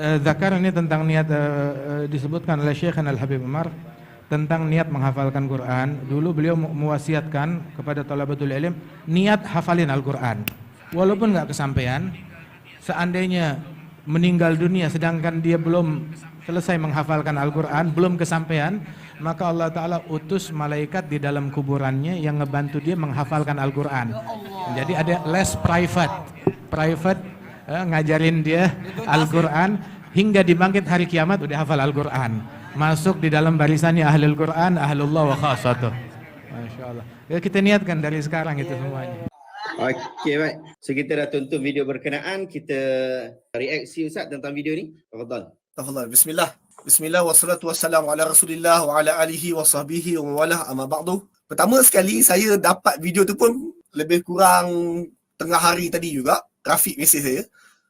Zakar ini tentang niat, disebutkan oleh Syekh Al-Habib Umar tentang niat menghafalkan Quran. Dulu beliau mewasiatkan kepada thalabatul ilm, niat hafalin Al-Quran. Walaupun nggak kesampaian, seandainya meninggal dunia sedangkan dia belum selesai menghafalkan Al-Quran, belum kesampaian, maka Allah Ta'ala utus malaikat di dalam kuburannya yang ngebantu dia menghafalkan Al-Quran. Jadi ada les private ngajarin dia Al-Quran hingga dibangkit hari kiamat udah hafal Al-Quran, masuk di dalam barisannya ahlul Quran, ahlullah wa khasatuh. Masya Allah. Ya, kita niatkan dari sekarang itu semuanya. Okey, baik. So kita dah tonton video berkenaan, kita reaksi Ustaz tentang video ni. Tafadhal. Bismillah. Bismillah wassalatu wassalamu ala Rasulillah wa ala alihi wa sahbihi wa wala amma ba'du. Pertama sekali saya dapat video tu pun lebih kurang tengah hari tadi juga. Rafiq mesej saya.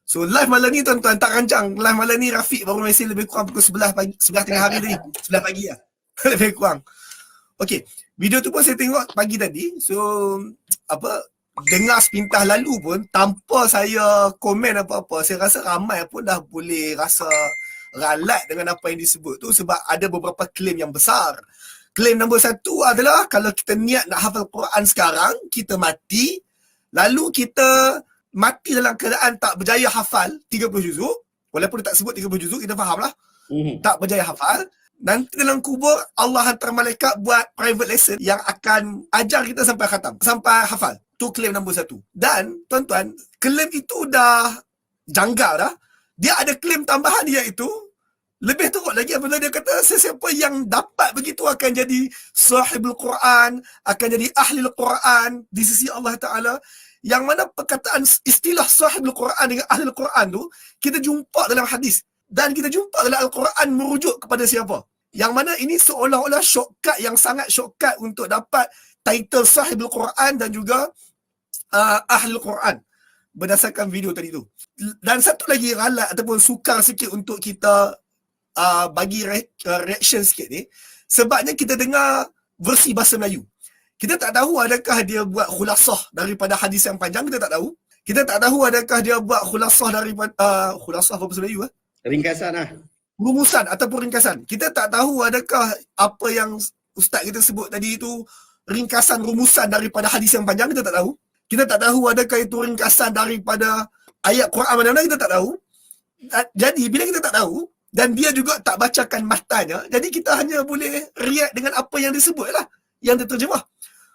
So live malam ni tuan-tuan, tak rancang. Live malam ni Rafiq baru mesej lebih kurang pukul 11 pagi, 11 tengah hari tadi. 11 pagi lah. Lebih kurang. Okey, video tu pun saya tengok pagi tadi. So dengar sepintas lalu pun tanpa saya komen apa-apa, saya rasa ramai pun dah boleh rasa ralat dengan apa yang disebut tu, sebab ada beberapa klaim yang besar. Klaim nombor satu adalah kalau kita niat nak hafal Quran sekarang, kita mati, lalu kita mati dalam keadaan tak berjaya hafal 30 juzuk, walaupun dia tak sebut 30 juzuk, kita faham lah. Tak berjaya hafal, nanti dalam kubur Allah hantar malaikat buat private lesson yang akan ajar kita sampai khatam, sampai hafal. Tu klaim nombor satu. Dan tuan-tuan, klaim itu dah janggal dah. Dia ada klaim tambahan iaitu lebih teruk lagi apabila dia kata sesiapa yang dapat begitu akan jadi sahibul Quran, akan jadi ahli Quran di sisi Allah Ta'ala. Yang mana perkataan istilah sahibul Quran dengan ahli Quran tu kita jumpa dalam hadis. Dan kita jumpa dalam Al-Quran merujuk kepada siapa. Yang mana ini seolah-olah shortcut yang sangat shortcut untuk dapat title sahibul Quran dan juga ahli Quran berdasarkan video tadi tu. Dan satu lagi ralat ataupun sukar sikit untuk kita bagi reaction sikit ni, sebabnya kita dengar versi bahasa Melayu. Kita tak tahu adakah dia buat khulasah daripada hadis yang panjang, kita tak tahu. Kita tak tahu adakah dia buat khulasah daripada khulasah apa bahasa Melayu Ringkasan lah. Rumusan ataupun ringkasan. Kita tak tahu adakah apa yang ustaz kita sebut tadi itu ringkasan rumusan daripada hadis yang panjang, kita tak tahu. Kita tak tahu adakah itu ringkasan daripada ayat Quran mana-mana, kita tak tahu. Jadi bila kita tak tahu dan dia juga tak bacakan matanya, jadi kita hanya boleh react dengan apa yang disebut lah, yang diterjemah.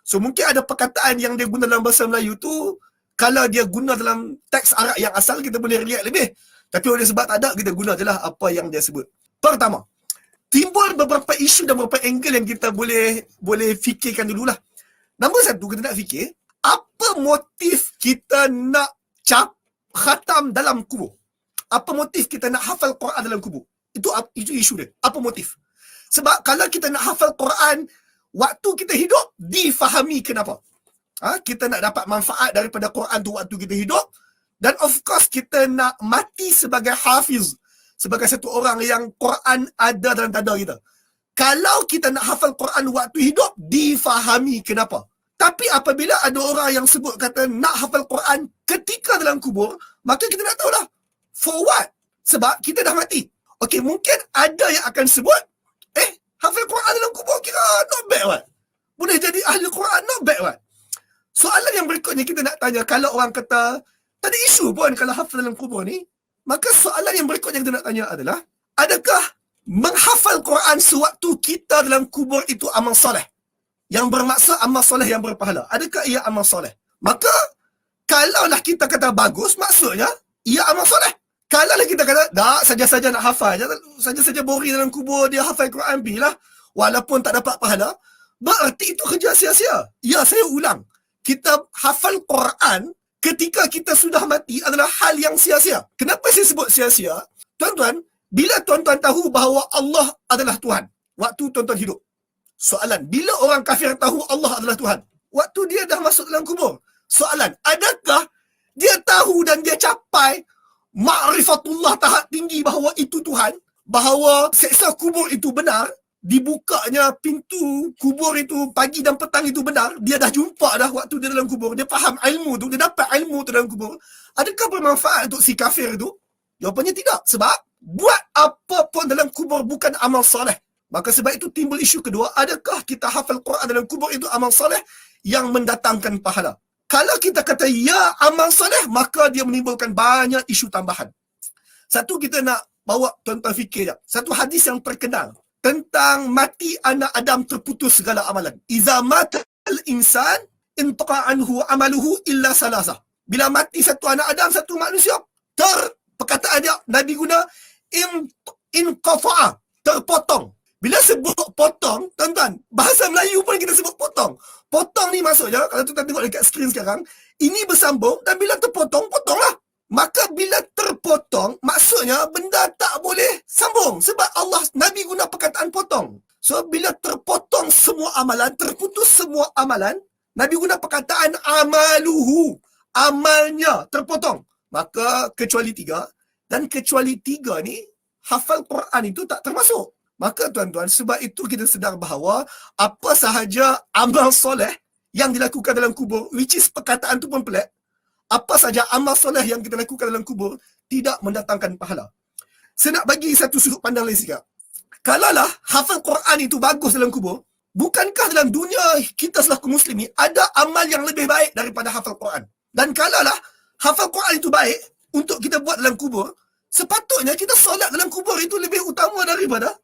So mungkin ada perkataan yang dia guna dalam bahasa Melayu tu, kalau dia guna dalam teks Arab yang asal, kita boleh react lebih. Tapi oleh sebab tak ada, kita guna je lah apa yang dia sebut. Pertama, timbul beberapa isu dan beberapa angle yang kita boleh fikirkan dululah. Nombor satu, kita nak fikir, apa motif kita nak khatam dalam kubur? Apa motif kita nak hafal Quran dalam kubur? Itu isu dia. Apa motif? Sebab kalau kita nak hafal Quran waktu kita hidup, difahami kenapa. Kita nak dapat manfaat daripada Quran tu waktu kita hidup. Dan of course kita nak mati sebagai hafiz, sebagai satu orang yang Quran ada dalam dada kita. Kalau kita nak hafal Quran waktu hidup, difahami kenapa. Tapi apabila ada orang yang sebut kata nak hafal Quran ketika dalam kubur, maka kita nak tahulah for what? Sebab kita dah mati. Okey, mungkin ada yang akan sebut, hafal Quran dalam kubur kira not bad what? Boleh jadi ahli Quran, not bad what? Soalan yang berikutnya kita nak tanya, kalau orang kata tak ada isu pun kalau hafal dalam kubur ni, maka soalan yang berikutnya kita nak tanya adalah, adakah menghafal Quran sewaktu kita dalam kubur itu amal soleh? Yang bermaksud amal soleh yang berpahala. Adakah ia amal soleh? Maka, kalaulah kita kata bagus, maksudnya ia amal soleh. Kalaulah kita kata, tak, saja-saja nak hafal, saja-saja bori dalam kubur, dia hafal Quran, bilah, walaupun tak dapat pahala, berarti itu kerja sia-sia. Ya, saya ulang. Kita hafal Quran ketika kita sudah mati adalah hal yang sia-sia. Kenapa saya sebut sia-sia? Tuan-tuan, bila tuan-tuan tahu bahawa Allah adalah Tuhan, waktu tuan-tuan hidup. Soalan, bila orang kafir tahu Allah adalah Tuhan? Waktu dia dah masuk dalam kubur. Soalan, adakah dia tahu dan dia capai ma'rifatullah tahap tinggi bahawa itu Tuhan? Bahawa seksa kubur itu benar? Dibukanya pintu kubur itu pagi dan petang itu benar, dia dah jumpa dah waktu dia dalam kubur, dia faham ilmu tu, dia dapat ilmu tu dalam kubur. Adakah bermanfaat untuk si kafir itu? Jawapannya tidak. Sebab buat apa pun dalam kubur bukan amal soleh. Maka sebab itu timbul isu kedua, adakah kita hafal Quran dalam kubur itu amal soleh yang mendatangkan pahala? Kalau kita kata ya amal soleh, maka dia menimbulkan banyak isu tambahan. Satu, kita nak bawa tuan-tuan fikir jap. Satu hadis yang terkenal tentang mati anak Adam terputus segala amalan. Iza matal insan intaqa anhu amaluhu illa salasah. Bila mati satu anak Adam, satu manusia, perkataan dia, Nabi guna inqafa'a, terpotong. Bila sebut potong, tuan-tuan, bahasa Melayu pun kita sebut potong. Potong ni maksudnya, kalau tuan-tuan tengok dekat skrin sekarang, ini bersambung dan bila terpotong, potonglah. Maka bila terpotong, maksudnya benda tak boleh sambung. Sebab Allah, Nabi guna perkataan potong. So, bila terpotong semua amalan, terputus semua amalan, Nabi guna perkataan amaluhu. Amalnya terpotong. Maka kecuali 3. Dan kecuali 3 ni, hafal Quran itu tak termasuk. Maka tuan-tuan, sebab itu kita sedar bahawa apa sahaja amal soleh yang dilakukan dalam kubur, which is perkataan tu pun pelik, apa sahaja amal soleh yang kita lakukan dalam kubur tidak mendatangkan pahala. Saya nak bagi satu sudut pandang lain sikit. Kalaulah hafal Quran itu bagus dalam kubur, bukankah dalam dunia kita selaku muslim ni ada amal yang lebih baik daripada hafal Quran? Dan kalaulah hafal Quran itu baik untuk kita buat dalam kubur, sepatutnya kita solat dalam kubur itu lebih utama daripada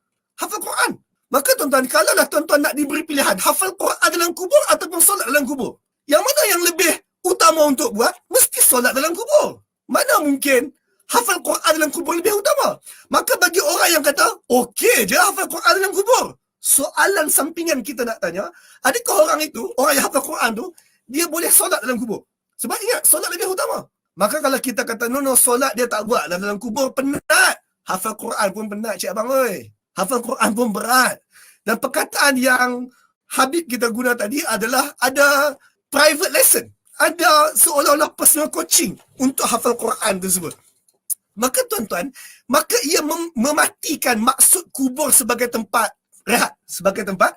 hafal Quran. Maka tuan-tuan, kalaulah tuan-tuan nak diberi pilihan hafal Quran dalam kubur ataupun solat dalam kubur, yang mana yang lebih utama untuk buat? Mesti solat dalam kubur. Mana mungkin hafal Quran dalam kubur lebih utama? Maka bagi orang yang kata, okey je hafal Quran dalam kubur, soalan sampingan kita nak tanya, adakah orang itu, orang yang hafal Quran tu, dia boleh solat dalam kubur? Sebab ingat, solat lebih utama. Maka kalau kita kata, no, solat dia tak buat dalam kubur, penat. Hafal Quran pun penat, cik abang, oi. Hafal Quran pun berat. Dan perkataan yang Habib kita guna tadi adalah ada private lesson. Ada seolah-olah personal coaching untuk hafal Quran tersebut. Maka tuan-tuan, maka ia mematikan maksud kubur sebagai tempat rehat. Sebagai tempat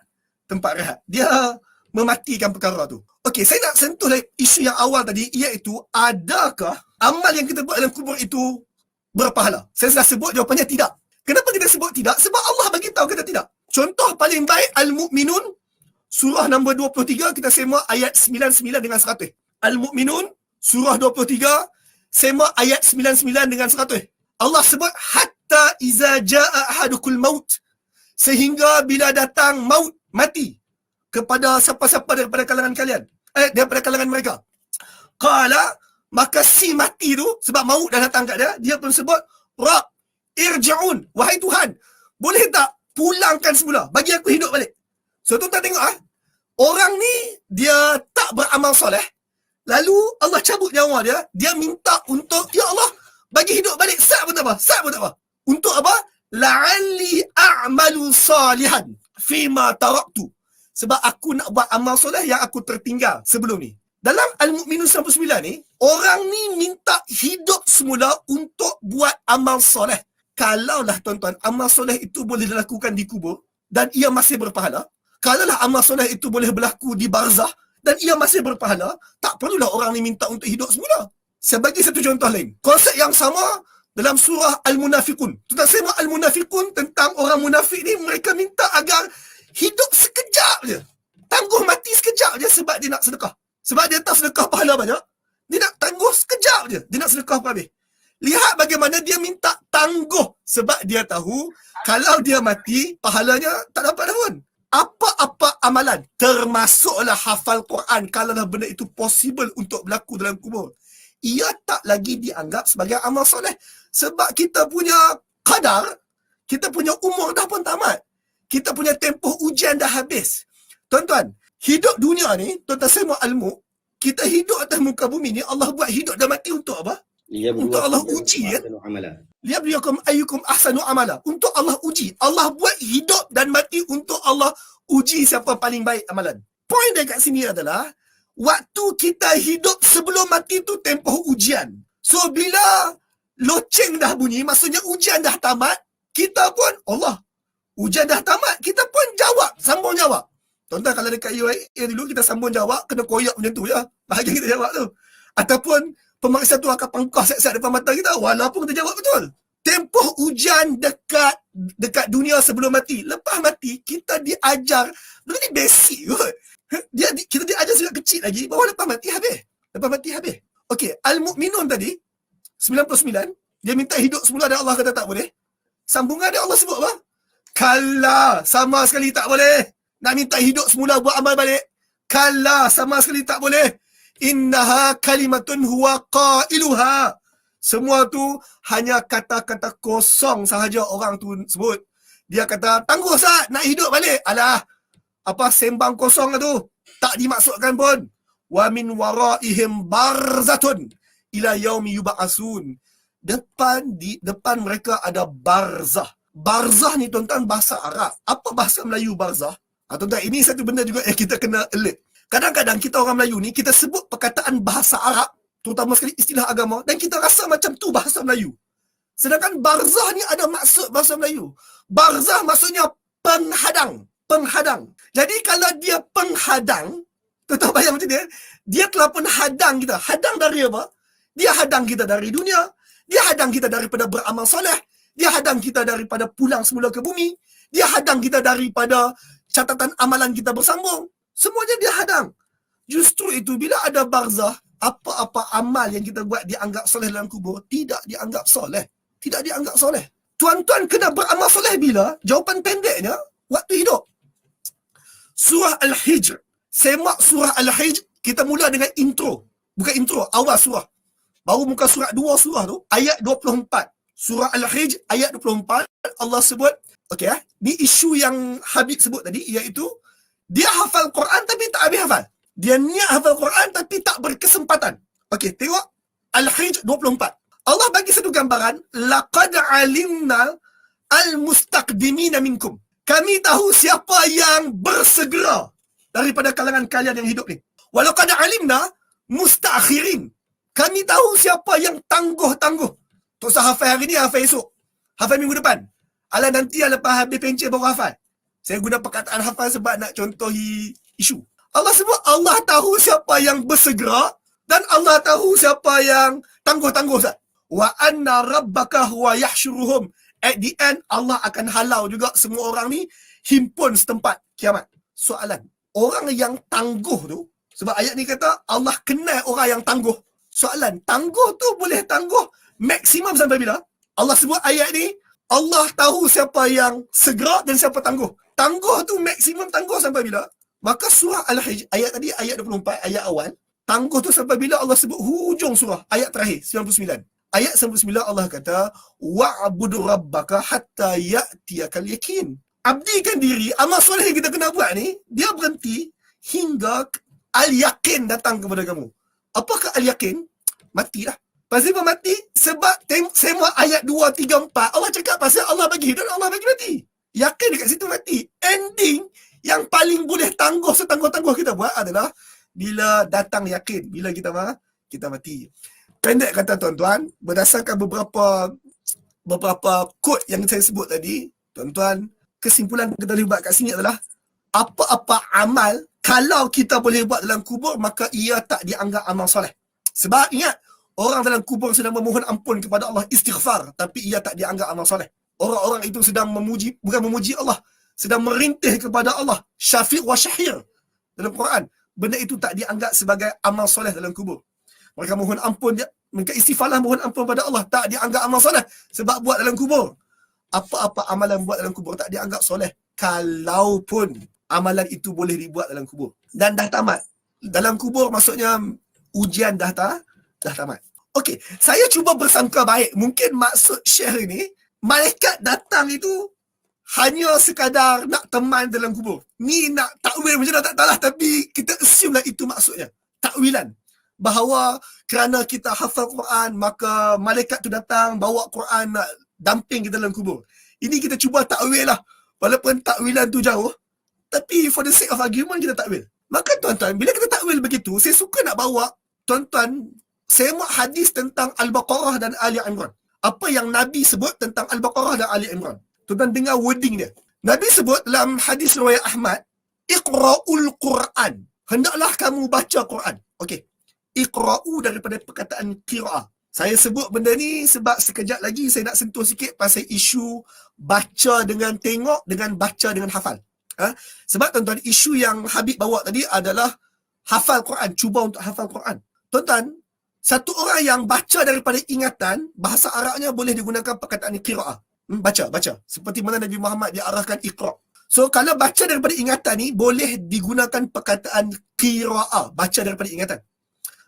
rehat. Dia mematikan perkara tu. Okey, saya nak sentuh isu yang awal tadi, iaitu adakah amal yang kita buat dalam kubur itu berpahala? Saya sudah sebut jawapannya tidak. Kenapa kita sebut tidak? Sebab Allah bagi tahu kita tidak. Contoh paling baik Al-Mu'minun surah nombor 23, kita semak ayat 99 dengan 100. Al-Mu'minun surah 23, semak ayat 99 dengan 100. Allah sebut hatta iza jaa ahadukul maut, sehingga bila datang maut, mati kepada siapa-siapa daripada kalangan kalian, daripada kalangan mereka. Qala, maka si mati tu, sebab maut dah datang kat dia, dia pun sebut Rabb irji'un, wahai Tuhan, boleh tak pulangkan semula, bagi aku hidup balik. So tuan-tuan tengok orang ni dia tak beramal soleh, lalu Allah cabut nyawa dia, dia minta untuk, ya Allah, bagi hidup balik, sat pun tak apa. Untuk apa? La'alli a'malu salihan fima taraktu, sebab aku nak buat amal soleh yang aku tertinggal sebelum ni. Dalam Al-Mu'minun 99 ni, orang ni minta hidup semula untuk buat amal soleh. Kalaulah tuan-tuan, amal soleh itu boleh dilakukan di kubur dan ia masih berpahala, kalaulah amal soleh itu boleh berlaku di barzah dan ia masih berpahala, tak perlulah orang ni minta untuk hidup semula. Sebagai satu contoh lain, konsep yang sama dalam surah Al-Munafiqun. Tuan-tuan semak Al-Munafiqun, tentang orang munafik ni, mereka minta agar hidup sekejap je, tangguh mati sekejap je sebab dia nak sedekah. Sebab dia tak sedekah pahala banyak, dia nak tangguh sekejap je, dia nak sedekah habis. Lihat bagaimana dia minta tangguh, sebab dia tahu kalau dia mati, pahalanya tak dapat dah pun. Apa-apa amalan, termasuklah hafal Quran, kalaulah benda itu possible untuk berlaku dalam kubur, ia tak lagi dianggap sebagai amal soleh. Sebab kita punya qadar, kita punya umur dah pun tamat, kita punya tempoh ujian dah habis. Tuan-tuan, hidup dunia ni, tuan-tuan semua ilmu, kita hidup atas muka bumi ni, Allah buat hidup dan mati untuk apa? Untuk Allah uji, kan? Liyabluwakum ayyukum ahsanu amala. Untuk Allah uji. Allah buat hidup dan mati untuk Allah uji siapa paling baik amalan. Poin dekat sini adalah, waktu kita hidup sebelum mati tu tempoh ujian. So bila loceng dah bunyi, maksudnya ujian dah tamat, kita pun, Allah, ujian dah tamat, kita pun jawab, sambung jawab. Tuan-tuan, kalau dekat UIA dulu kita sambung jawab, kena koyak macam tu ya, bahagian kita jawab tu. Ataupun pemeriksa tu akan pangkah siap-siap depan mata kita, walaupun kita jawab betul. tempoh ujian dekat dunia sebelum mati. Lepas mati, kita diajar, ini basic kot. Kita diajar sejak kecil lagi, bahawa lepas mati habis. Okey, Al-Mu'minun tadi, 99, dia minta hidup semula dan Allah kata tak boleh. Sambungan dia Allah sebut apa? Kalla, sama sekali tak boleh. Nak minta hidup semula buat amal balik. Kalla, sama sekali tak boleh. Innaha kalimatun huwa qailuha. Semua tu hanya kata-kata kosong sahaja orang tu sebut. Dia kata, tangguh Ustaz, nak hidup balik. Alah, apa sembang kosong tu? Tak dimaksudkan pun. Wa min waraihim barzatun ila yaumi yub'atsun. Depan mereka ada barzah. Barzah ni tuan-tuan bahasa Arab. Apa bahasa Melayu barzah? Tuan-tuan, ini satu benda juga yang kita kena alert. Kadang-kadang kita orang Melayu ni, kita sebut perkataan bahasa Arab, terutama sekali istilah agama, dan kita rasa macam tu bahasa Melayu. Sedangkan barzah ni ada maksud bahasa Melayu. Barzah maksudnya penghadang. Jadi kalau dia penghadang, tuan-tuan bayang macam dia, dia telah pun hadang kita. Hadang dari apa? Dia hadang kita dari dunia. Dia hadang kita daripada beramal soleh. Dia hadang kita daripada pulang semula ke bumi. Dia hadang kita daripada catatan amalan kita bersambung. Semuanya dia hadang. Justru itu bila ada barzah, apa-apa amal yang kita buat dianggap soleh dalam kubur, tidak dianggap soleh. Tuan-tuan kena beramal soleh bila? Jawapan pendeknya, waktu hidup. Surah Al-Hijr. Semak surah Al-Hijr, kita mula dengan intro. Bukan intro, awal surah. Baru muka surat 2 surah tu, ayat 24. Surah Al-Hijr, ayat 24, Allah sebut, ni isu yang Habib sebut tadi, iaitu, dia hafal Quran tapi tak habis hafal. Dia niat hafal Quran tapi tak berkesempatan. Tengok Al-Hijr 24. Allah bagi satu gambaran, laqad alimna al-mustaqdimina minkum. Kami tahu siapa yang bersegera daripada kalangan kalian yang hidup ni. Walaqad alimna mustaakhirin. Kami tahu siapa yang tangguh-tangguh. Tak usah hafal hari ni, hafal esok. Hafal minggu depan. Alah nanti lepas habis pencet baru hafal. Saya guna perkataan hafal sebab nak contohi isu. Allah sebut Allah tahu siapa yang bersegera dan Allah tahu siapa yang tangguh-tangguh. Wa anna rabbaka huwa yahsyuruhum. At the end, Allah akan halau juga semua orang ni himpun setempat kiamat. Soalan, orang yang tangguh tu, sebab ayat ni kata Allah kenal orang yang tangguh. Soalan, tangguh tu boleh tangguh maksimum sampai bila? Allah sebut ayat ni, Allah tahu siapa yang segera dan siapa tangguh. Tangguh tu maksimum tangguh sampai bila? Maka surah Al-Hijr, ayat tadi, ayat 24, ayat awal, tangguh tu sampai bila Allah sebut hujung surah, ayat terakhir, 99. Ayat 99 Allah kata, wa'budu rabbaka hatta ya'tiyakal yakin. Abdikan diri, amal soleh yang kita kena buat ni, dia berhenti hingga al-yakin datang kepada kamu. Apakah al-yakin? Matilah. Pasal apa mati? Sebab semua ayat 2, 3, 4 Allah cakap pasal Allah bagi hidup, Allah bagi mati. Yakin dekat situ mati. Ending yang paling boleh tangguh setangguh-tangguh kita buat adalah bila datang yakin, bila kita mati. Pendek kata tuan-tuan, berdasarkan beberapa kod yang saya sebut tadi, tuan-tuan, kesimpulan kita boleh buat kat sini adalah apa-apa amal kalau kita boleh buat dalam kubur, maka ia tak dianggap amal soleh. Sebab ingat, orang dalam kubur sedang memohon ampun kepada Allah, istighfar, tapi ia tak dianggap amal soleh. Orang-orang itu sedang bukan memuji Allah, sedang merintih kepada Allah, syafiq wa syahir dalam Quran. Benda itu tak dianggap sebagai amal soleh dalam kubur. Mereka mohon ampun, mereka istighfarlah mohon ampun pada Allah, tak dianggap amal soleh sebab buat dalam kubur. Apa-apa amalan buat dalam kubur tak dianggap soleh, kalaupun amalan itu boleh dibuat dalam kubur. Dan dah tamat. Dalam kubur maksudnya ujian dah tamat. Okey, saya cuba bersangka baik. Mungkin maksud Syekh ini, malaikat datang itu hanya sekadar nak teman dalam kubur. Ni nak takwil macam mana tak tahu lah, tapi kita assume lah itu maksudnya. Takwilan. Bahawa kerana kita hafal Quran, maka malaikat tu datang bawa Quran nak damping kita dalam kubur. Ini kita cuba takwil lah. Walaupun takwilan tu jauh, tapi for the sake of argument kita takwil. Maka tuan-tuan, bila kita takwil begitu, saya suka nak bawa tuan-tuan semak hadis tentang Al-Baqarah dan Ali Imran. Apa yang Nabi sebut tentang Al-Baqarah dan Ali Imran. Tuan-tuan dengar wording dia. Nabi sebut dalam hadis riwayat Ahmad, Iqra'ul Quran. Hendaklah kamu baca Quran. Okey. Iqra'u daripada perkataan qira'ah. Saya sebut benda ni sebab sekejap lagi saya nak sentuh sikit pasal isu baca dengan tengok dengan baca dengan hafal. Sebab tuan-tuan, isu yang Habib bawa tadi adalah hafal Quran, cuba untuk hafal Quran. Tuan-tuan, satu orang yang baca daripada ingatan, bahasa Arabnya boleh digunakan perkataan qira'ah. Baca. Seperti mana Nabi Muhammad diarahkan iqra'. So, kalau baca daripada ingatan ni, boleh digunakan perkataan qira'ah, baca daripada ingatan.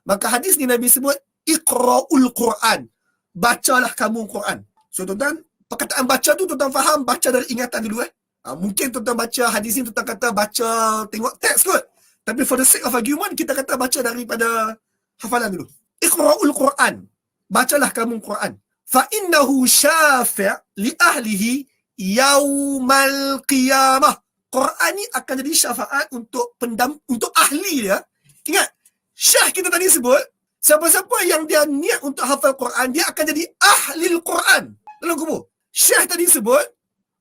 Maka hadis ni Nabi sebut, iqra'ul Quran. Bacalah kamu Quran. So, tuan-tuan, perkataan baca tu tuan-tuan faham, baca dari ingatan dulu mungkin tuan-tuan baca hadis ni, tuan-tuan kata baca tengok teks kot. Tapi for the sake of argument, kita kata baca daripada hafalan dulu. Iqra'ul Quran. Bacalah kamu Quran. Fa innahu syafi' li ahlihi yaumal qiyamah. Quran ni akan jadi syafaat untuk untuk ahli dia. Ingat, syah kita tadi sebut, siapa-siapa yang dia niat untuk hafal Quran, dia akan jadi ahli Quran dalam kubur. Syah tadi sebut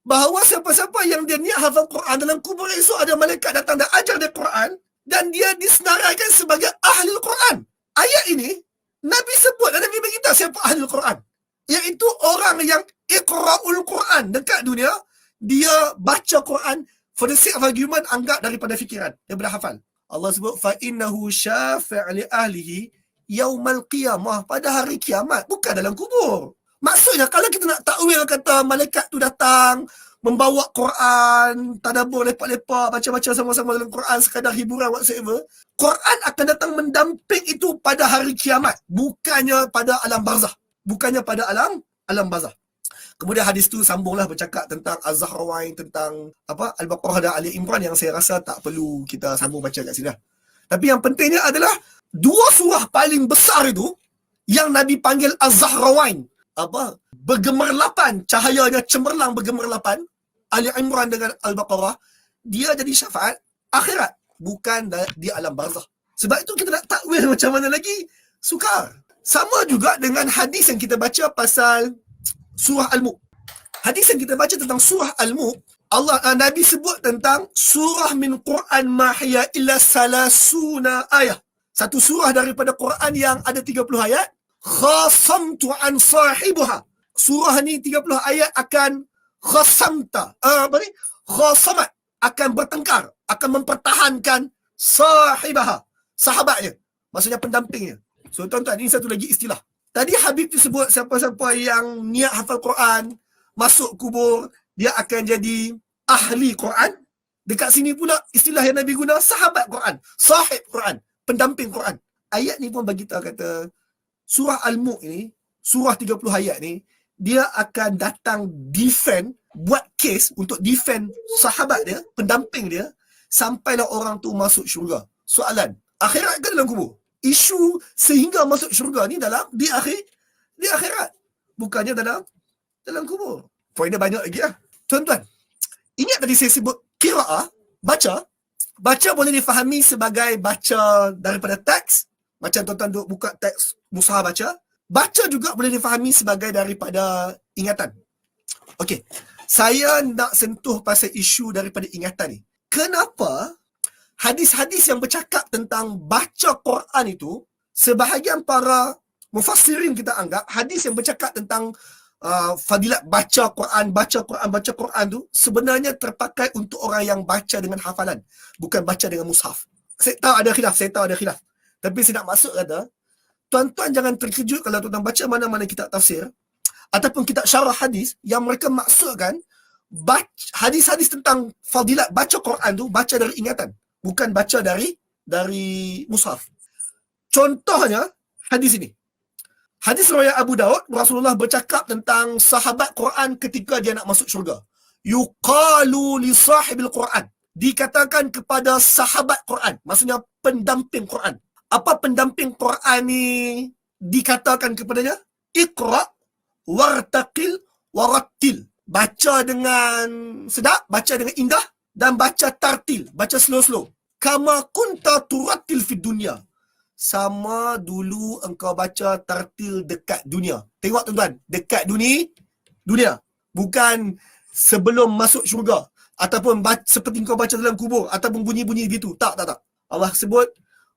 bahawa siapa-siapa yang dia niat hafal Quran dalam kubur esok, ada malaikat datang dan ajar dia Quran, dan dia disenaraikan sebagai ahli Quran. Ayat ini Nabi sebut dan Nabi beritahu siapa ahli Quran, iaitu orang yang iqra'ul Quran dekat dunia, dia baca Quran for the sake of argument, anggap daripada fikiran, daripada hafal. Allah sebut fa innahu syafi' li ahlihi yaumal qiyamah, pada hari kiamat, bukan dalam kubur. Maksudnya kalau kita nak takwil kata malaikat tu datang membawa Quran, tadabbur lepak-lepak, baca-baca sama-sama dalam Quran sekadar hiburan whatsoever, Quran akan datang mendamping itu pada hari kiamat, bukannya pada alam barzah. Bukannya pada alam barzah. Kemudian hadis tu sambunglah bercakap tentang Az-Zahrawain, tentang Al-Baqarah dan Ali Imran, yang saya rasa tak perlu kita sambung baca kat sini. Tapi yang pentingnya adalah dua surah paling besar itu yang Nabi panggil Az-Zahrawain, bergemerlapan, cahayanya cemerlang bergemerlapan, Ali Imran dengan Al-Baqarah, dia jadi syafaat akhirat, bukan di alam barzah. Sebab itu kita nak takwil macam mana lagi, sukar. Sama juga dengan hadis yang kita baca pasal surah Al-Mulk. Hadis yang kita baca tentang surah Al-Mulk, Nabi sebut tentang surah min Quran ma hiya illa salasuna ayah. Satu surah daripada Quran yang ada 30 ayat. Khasamtu an sahibuha. Surah ni 30 ayat akan khasamat, akan bertengkar, akan mempertahankan sahibaha, sahabatnya, maksudnya pendampingnya. So tuan-tuan, ini satu lagi istilah. Tadi Habib tu sebut siapa-siapa yang niat hafal Quran, masuk kubur, dia akan jadi ahli Quran. Dekat sini pula istilah yang Nabi guna, sahabat Quran, sahib Quran, pendamping Quran. Ayat ni pun bagi tahu kata surah Al-Mulk ni, surah 30 ayat ni, dia akan datang defend, buat case untuk defend sahabat dia, pendamping dia, sampailah orang tu masuk syurga. Soalan, akhirat ke dalam kubur? Isu sehingga masuk syurga ni di akhirat, bukannya dalam kubur. Faedah banyak lagi Tuan-tuan, ingat tadi saya sebut qira'ah, baca boleh difahami sebagai baca daripada teks, macam tuan-tuan duk buka teks mushaf baca. Baca juga boleh difahami sebagai daripada ingatan. Okey, saya nak sentuh pasal isu daripada ingatan ni. Kenapa hadis-hadis yang bercakap tentang baca Quran itu, sebahagian para mufassirin kita anggap hadis yang bercakap tentang fadilat baca Quran tu sebenarnya terpakai untuk orang yang baca dengan hafalan, bukan baca dengan mushaf. Saya tahu ada khilaf. Tapi saya nak masuk kata, tuan-tuan jangan terkejut kalau tuan-tuan baca mana-mana kitab tafsir ataupun kitab syarah hadis yang mereka maksudkan hadis-hadis tentang fadilat baca Quran tu baca dari ingatan, bukan baca dari mushaf. Contohnya hadis ini. Hadis riwayat Abu Daud, Rasulullah bercakap tentang sahabat Quran ketika dia nak masuk syurga. Yuqalu li sahibil Quran. Dikatakan kepada sahabat Quran, maksudnya pendamping Quran. Apa pendamping Quran ni dikatakan kepadanya? Iqra wartaqil warattil. Baca dengan sedap, baca dengan indah, dan baca tartil, baca slow-slow. Kama kunta turattil fid dunya. Sama dulu engkau baca tartil dekat dunia. Tengok tuan-tuan, dekat dunia. Bukan sebelum masuk syurga. Ataupun seperti engkau baca dalam kubur. Ataupun bunyi-bunyi gitu. Tak. Allah sebut,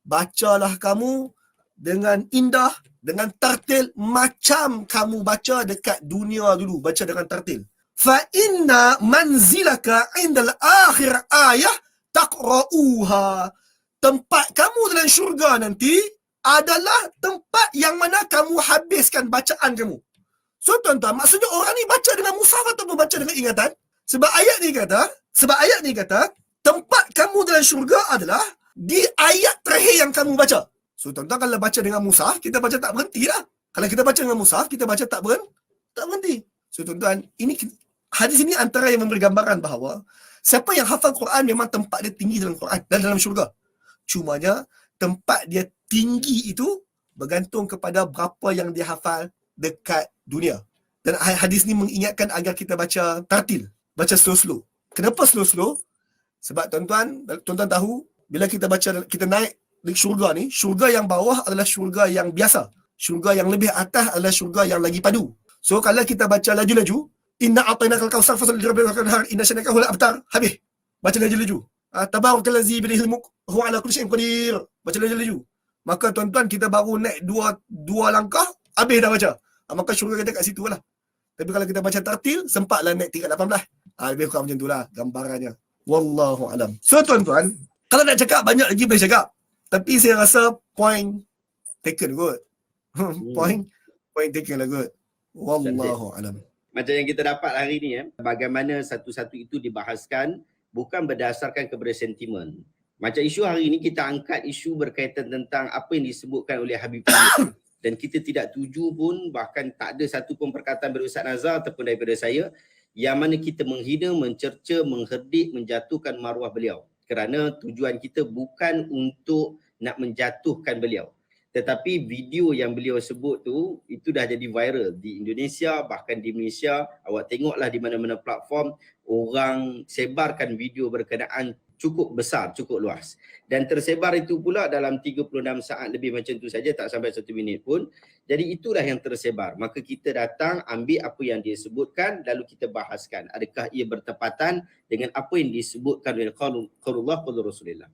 bacalah kamu dengan indah, dengan tartil macam kamu baca dekat dunia dulu, baca dengan tartil. Fa inna manzilaka indal akhir ayah taqra'uha. Tempat kamu dalam syurga nanti adalah tempat yang mana kamu habiskan bacaan kamu. So tuan-tuan, maksudnya orang ni baca dengan mushaf atau baca dengan ingatan? Sebab ayat ni kata tempat kamu dalam syurga adalah di ayat terakhir yang kamu baca. So tuan-tuan, kalau baca dengan mushaf, kita baca tak berhenti lah. Kalau kita baca dengan mushaf, kita baca tak berhenti. So tuan-tuan, hadis ini antara yang memberi gambaran bahawa siapa yang hafal Quran memang tempat dia tinggi dalam Quran dan dalam syurga. Cumanya tempat dia tinggi itu bergantung kepada berapa yang dia hafal dekat dunia. Dan hadis ni mengingatkan agar kita baca tartil, baca slow-slow. Kenapa slow-slow? Sebab tuan-tuan tahu, bila kita baca, kita naik di syurga ni, syurga yang bawah adalah syurga yang biasa. Syurga yang lebih atas adalah syurga yang lagi padu. So kalau kita baca laju-laju, inna a'tainakal kautsar fasal li rabbikal wanhar inna syani'aka huwal abtar, habis. Baca laju-laju. Tabarakallazi biyadihil mulk huwa ala kulli syai'in qadir. Baca laju-laju. Maka tuan-tuan, kita baru naik dua langkah, habis dah baca. Maka syurga kita kat situ lah. Tapi kalau kita baca tartil, sempatlah naik tingkat 18. Lebih kurang macam itulah gambarannya. Wallahu alam. So tuan-tuan, kalau nak cakap banyak lagi boleh cakap. Tapi saya rasa point taken kot. point taken lah kot. Wallahu alam. Macam yang kita dapat hari ni, bagaimana satu-satu itu dibahaskan bukan berdasarkan kepada sentimen. Macam isu hari ni, kita angkat isu berkaitan tentang apa yang disebutkan oleh Habib Umar. Dan kita tidak tuju pun, bahkan tak ada satu pun perkataan dari Ustaz Nazar ataupun daripada saya yang mana kita menghina, mencerca, mengherdik, menjatuhkan maruah beliau. Kerana tujuan kita bukan untuk nak menjatuhkan beliau. Tetapi video yang beliau sebut tu, itu dah jadi viral di Indonesia, bahkan di Malaysia. Awak tengoklah di mana-mana platform, orang sebarkan video berkenaan cukup besar, cukup luas. Dan tersebar itu pula dalam 36 saat lebih macam tu saja, tak sampai 1 minit pun. Jadi itulah yang tersebar. Maka kita datang, ambil apa yang dia sebutkan, lalu kita bahaskan. Adakah ia bertepatan dengan apa yang disebutkan oleh Qaulullah, Qaulur Rasulullah.